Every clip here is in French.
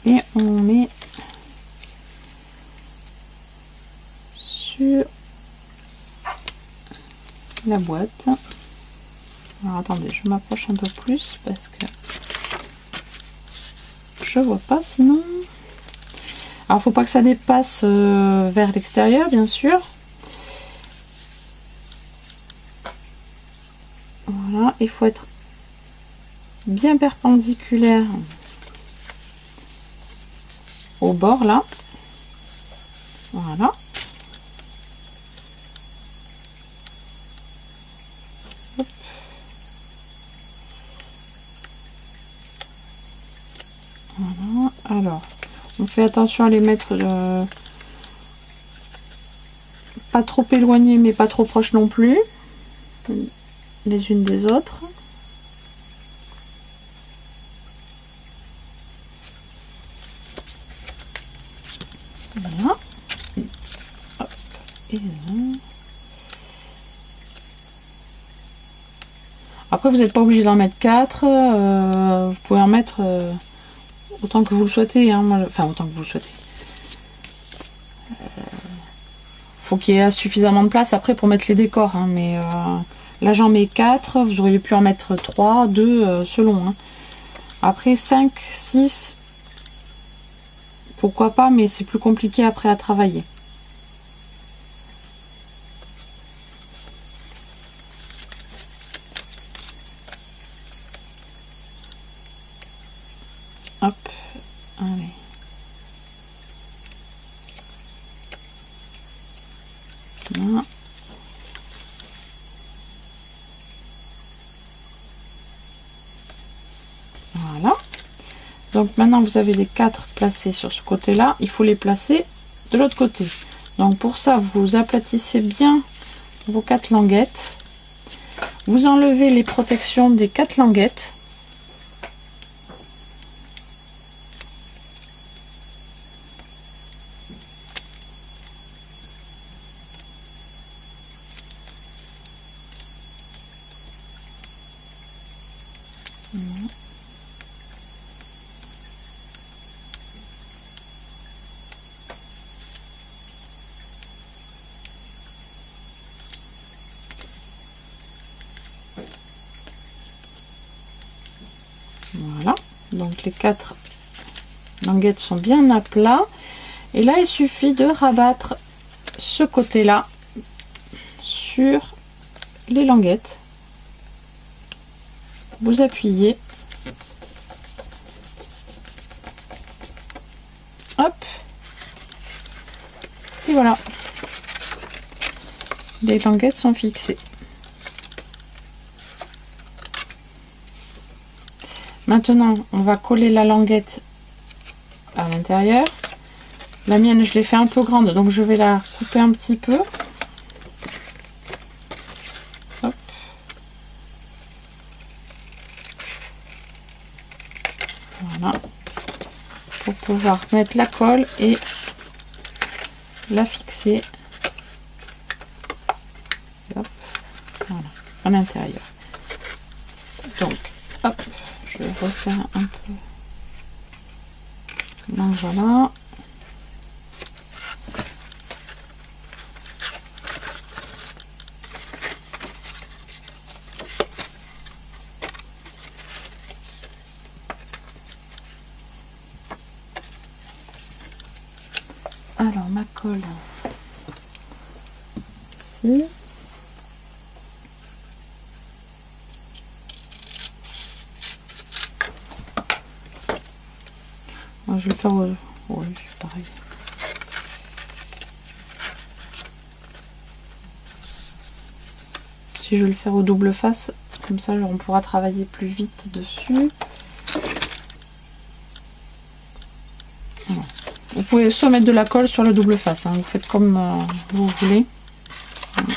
et on met sur la boîte. Alors attendez, je m'approche un peu plus parce que je vois pas sinon. Alors faut pas que ça dépasse vers l'extérieur bien sûr. Voilà, il faut être bien perpendiculaire au bord là. Voilà. Hop. Voilà. Alors, on fait attention à les mettre pas trop éloignés mais pas trop proches non plus, les unes des autres. Voilà. Hop. Et là. Après, vous n'êtes pas obligé d'en mettre 4. Vous pouvez en mettre autant que vous le souhaitez. Hein. Enfin, autant que vous le souhaitez. Faut qu'il y ait suffisamment de place après pour mettre les décors. Hein. Mais là, j'en mets 4. Vous auriez pu en mettre 3, 2, selon. Hein. Après, 5, 6. Pourquoi pas, mais c'est plus compliqué après à travailler. Hop, allez. Voilà. Voilà. Donc maintenant vous avez les 4 placés sur ce côté là, il faut les placer de l'autre côté. Donc pour ça vous aplatissez bien vos 4 languettes, vous enlevez les protections des 4 languettes. Voilà, donc les 4 languettes sont bien à plat. Et là, il suffit de rabattre ce côté-là sur les languettes. Vous appuyez. Hop. Et voilà. Les languettes sont fixées. Maintenant, on va coller la languette à l'intérieur. La mienne, je l'ai fait un peu grande, donc je vais la couper un petit peu. Hop. Voilà. Pour pouvoir mettre la colle et la fixer. Hop. Voilà, à l'intérieur. Donc, hop, je vais refaire un peu. Donc voilà. Alors ma colle ici. Moi, je vais le faire au... Oui, pareil. Si je vais le faire au double face, comme ça on pourra travailler plus vite dessus. Voilà. Vous pouvez soit mettre de la colle sur la double face, hein. Vous faites comme vous voulez. Voilà.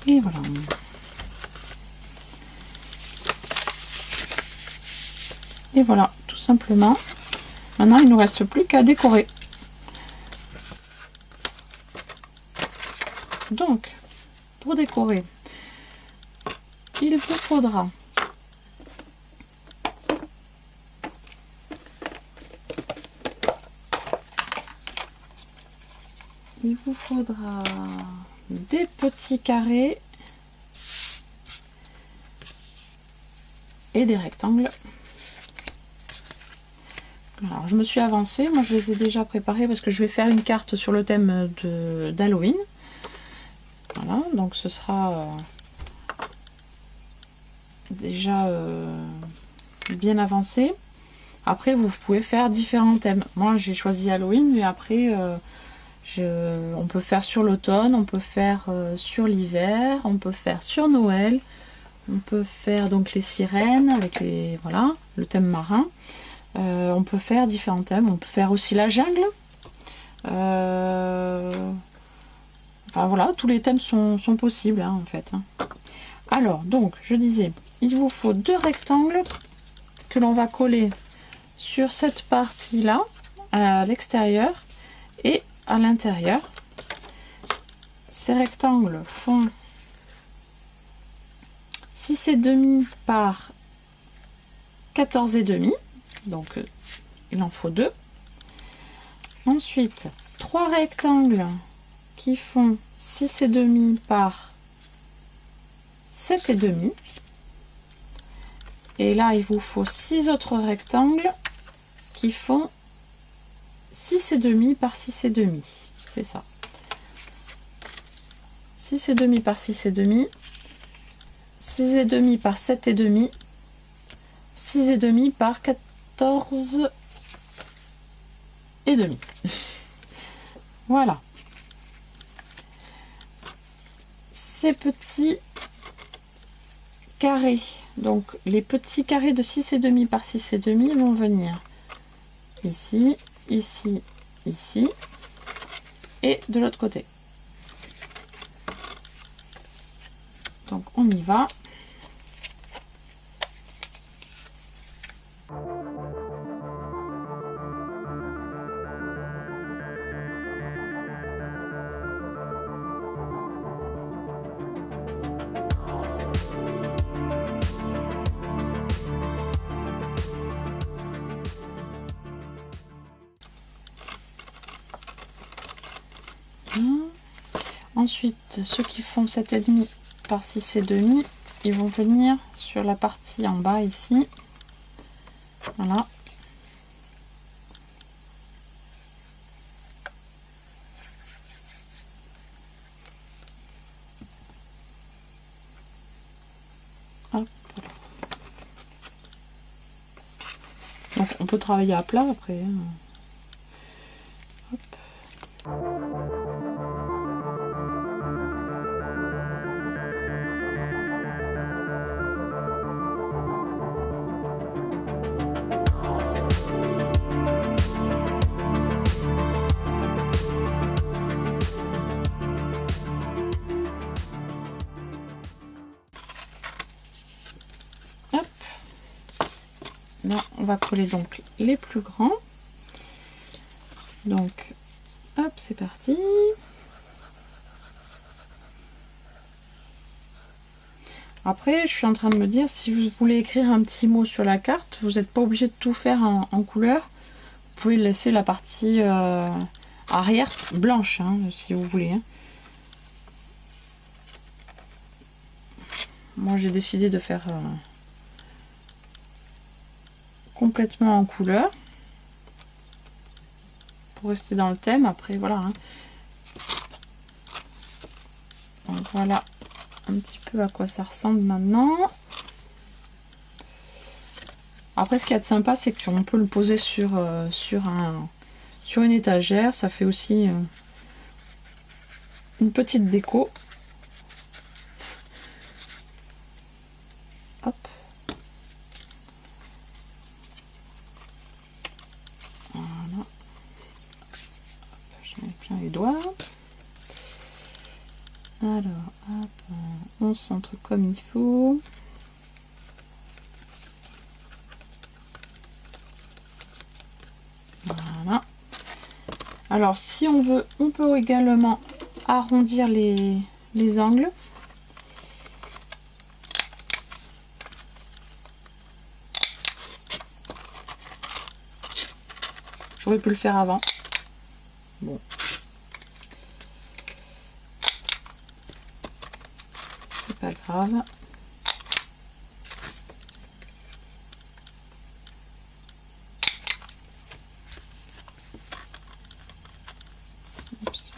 Et voilà. Et voilà, tout simplement. Maintenant, il ne nous reste plus qu'à décorer. Donc, pour décorer, il vous faudra des petits carrés et des rectangles. Alors, je me suis avancée, moi je les ai déjà préparés parce que je vais faire une carte sur le thème d'Halloween. Voilà, donc ce sera déjà bien avancé. Après, vous pouvez faire différents thèmes. Moi, j'ai choisi Halloween, mais après, on peut faire sur l'automne, on peut faire sur l'hiver, on peut faire sur Noël, on peut faire donc les sirènes avec les voilà le thème marin. On peut faire différents thèmes. On peut faire aussi la jungle. Enfin voilà, tous les thèmes sont possibles hein, en fait. Hein. Alors, donc, je disais, il vous faut 2 rectangles que l'on va coller sur cette partie-là, à l'extérieur et à l'intérieur. Ces rectangles font 6,5 par 14,5. Donc, il en faut 2. Ensuite, 3 rectangles qui font 6,5 par 7,5. Et là, il vous faut 6 autres rectangles qui font 6,5 par 6,5. C'est ça. 6,5 par 6,5. 6,5 par 7,5. 6,5 par 14,5. Voilà. Ces petits carrés, donc les petits carrés de 6,5 par 6,5 vont venir ici, ici, ici et de l'autre côté. Donc on y va. Ensuite, ceux qui font 7,5 par 6,5, ils vont venir sur la partie en bas ici. Voilà. Hop. Donc, on peut travailler à plat après. Hop. Là, on va coller donc les plus grands. Donc, hop, c'est parti. Après, je suis en train de me dire, si vous voulez écrire un petit mot sur la carte, vous n'êtes pas obligé de tout faire en couleur. Vous pouvez laisser la partie arrière blanche, hein, si vous voulez. Hein. Moi, j'ai décidé de faire complètement en couleur. Pour rester dans le thème, après, voilà. Hein. Donc, voilà un petit peu à quoi ça ressemble maintenant. Après, ce qu'il y a de sympa, c'est qu'on peut le poser sur une étagère. Ça fait aussi une petite déco. Hop. Voilà. Je mets plein les doigts. Alors, hop, on centre comme il faut. Voilà. Alors, si on veut, on peut également arrondir les angles. J'aurais pu le faire avant. Bon. C'est pas grave. Oups,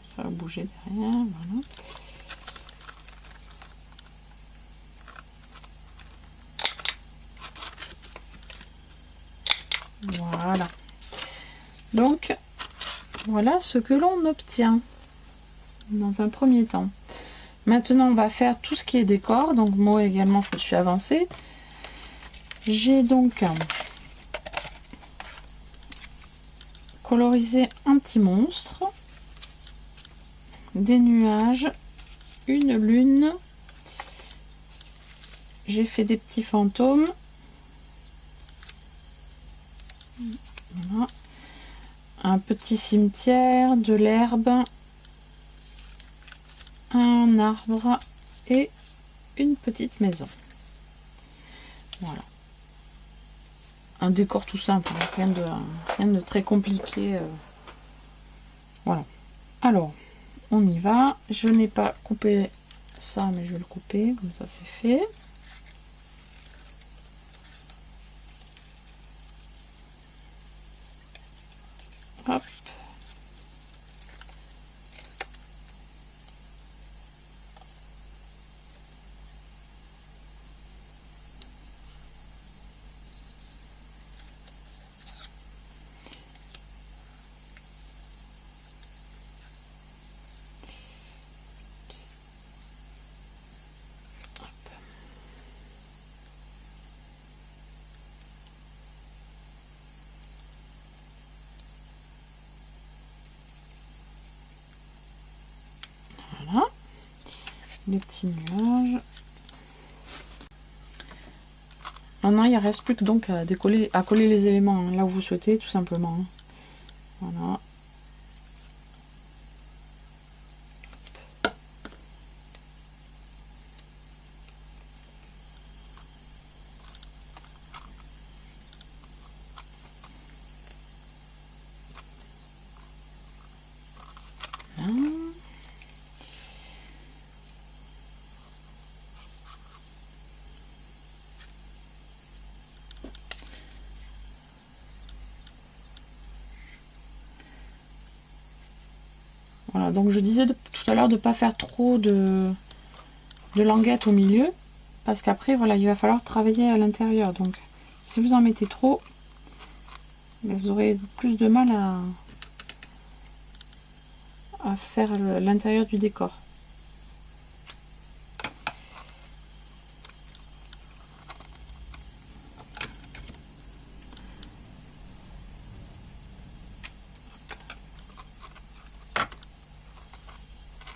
ça va bouger derrière. Voilà. Voilà. Donc, voilà ce que l'on obtient dans un premier temps. Maintenant, on va faire tout ce qui est décor. Donc, moi également, je me suis avancée. J'ai donc colorisé un petit monstre, des nuages, une lune. J'ai fait des petits fantômes. Voilà. Un petit cimetière, de l'herbe, un arbre et une petite maison. Voilà. Un décor tout simple, rien de très compliqué. Voilà. Alors, on y va. Je n'ai pas coupé ça, mais je vais le couper, comme ça c'est fait. Hop. Voilà. Les petits nuages. Maintenant, il ne reste plus que donc à coller les éléments hein, là où vous souhaitez, tout simplement. Hein. Voilà. Voilà, donc je disais tout à l'heure de ne pas faire trop de languettes au milieu, parce qu'après, voilà, il va falloir travailler à l'intérieur. Donc, si vous en mettez trop, vous aurez plus de mal à faire l'intérieur du décor.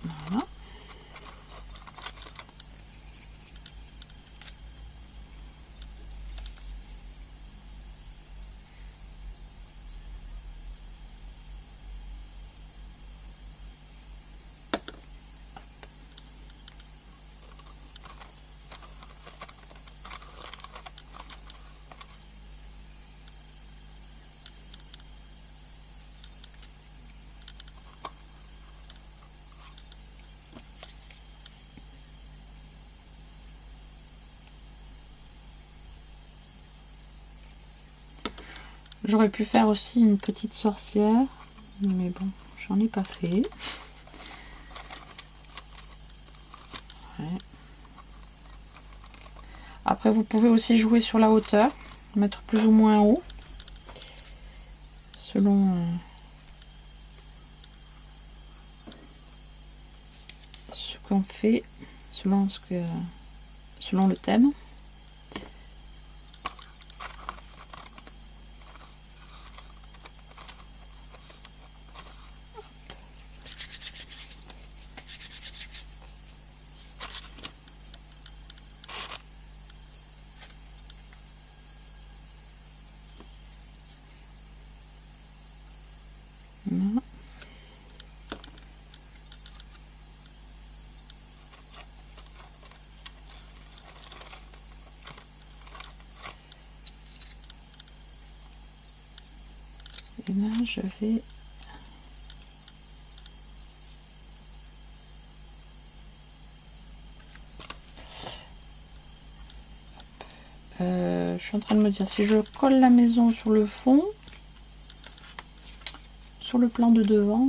Voilà. J'aurais pu faire aussi une petite sorcière, mais bon, j'en ai pas fait. Ouais. Après, vous pouvez aussi jouer sur la hauteur, mettre plus ou moins haut, selon ce qu'on fait, selon le thème. je vais... je suis en train de me dire, si je colle la maison sur le fond, sur le plan de devant,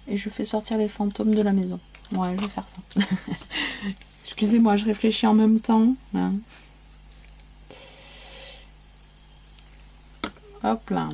et je fais sortir les fantômes de la maison. Ouais, je vais faire ça. Excusez-moi, je réfléchis en même temps. Hein. Hop là.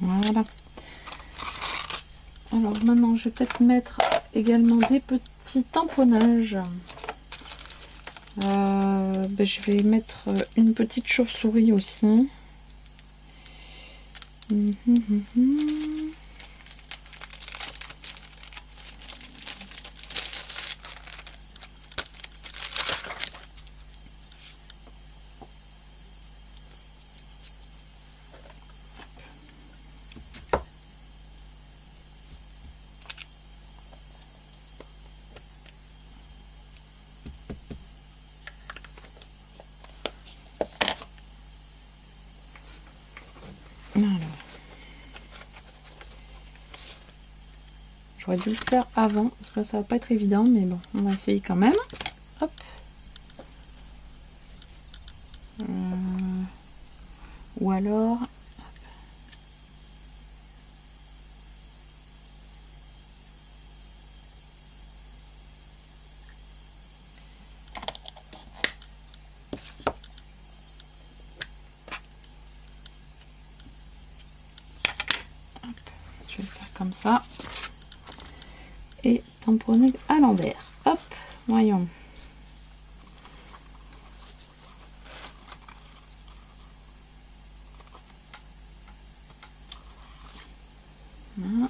Voilà. Alors maintenant, je vais peut-être mettre également des petits tamponnages. Je vais mettre une petite chauve-souris aussi. Alors, j'aurais dû le faire avant parce que là ça va pas être évident, mais bon, on va essayer quand même. Hop. Ou alors je vais le faire comme ça et tamponner à l'envers. Hop, voyons. Voilà.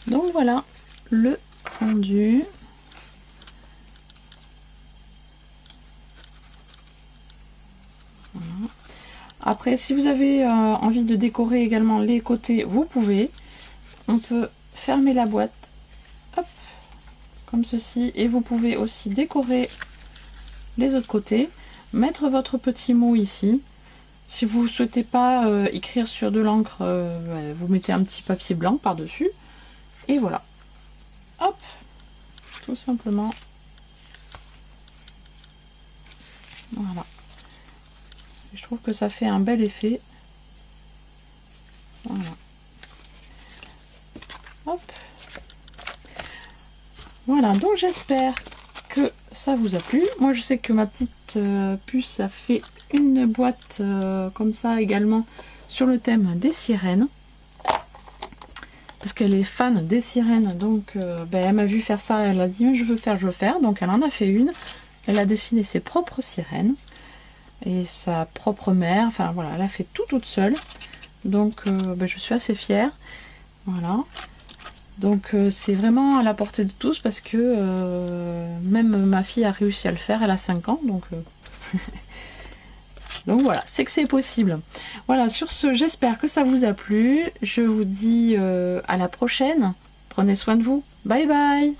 Donc voilà le rendu. Voilà. Après, si vous avez envie de décorer également les côtés, vous pouvez. On peut fermer la boîte, hop, comme ceci, et vous pouvez aussi décorer les autres côtés, mettre votre petit mot ici. Si vous ne souhaitez pas écrire sur de l'encre, vous mettez un petit papier blanc par-dessus. Et voilà. Hop. Tout simplement. Voilà. Je trouve que ça fait un bel effet. Voilà. Hop. Voilà. Donc j'espère que ça vous a plu. Moi je sais que ma petite puce a fait une boîte comme ça également sur le thème des sirènes. Parce qu'elle est fan des sirènes, donc elle m'a vu faire ça, elle a dit je veux faire, donc elle en a fait une. Elle a dessiné ses propres sirènes et sa propre mère, enfin voilà, elle a fait tout toute seule. Donc je suis assez fière. Voilà. Donc c'est vraiment à la portée de tous parce que même ma fille a réussi à le faire, elle a 5 ans, donc... Donc voilà, c'est que c'est possible. Voilà, sur ce, j'espère que ça vous a plu. Je vous dis à la prochaine. Prenez soin de vous. Bye bye!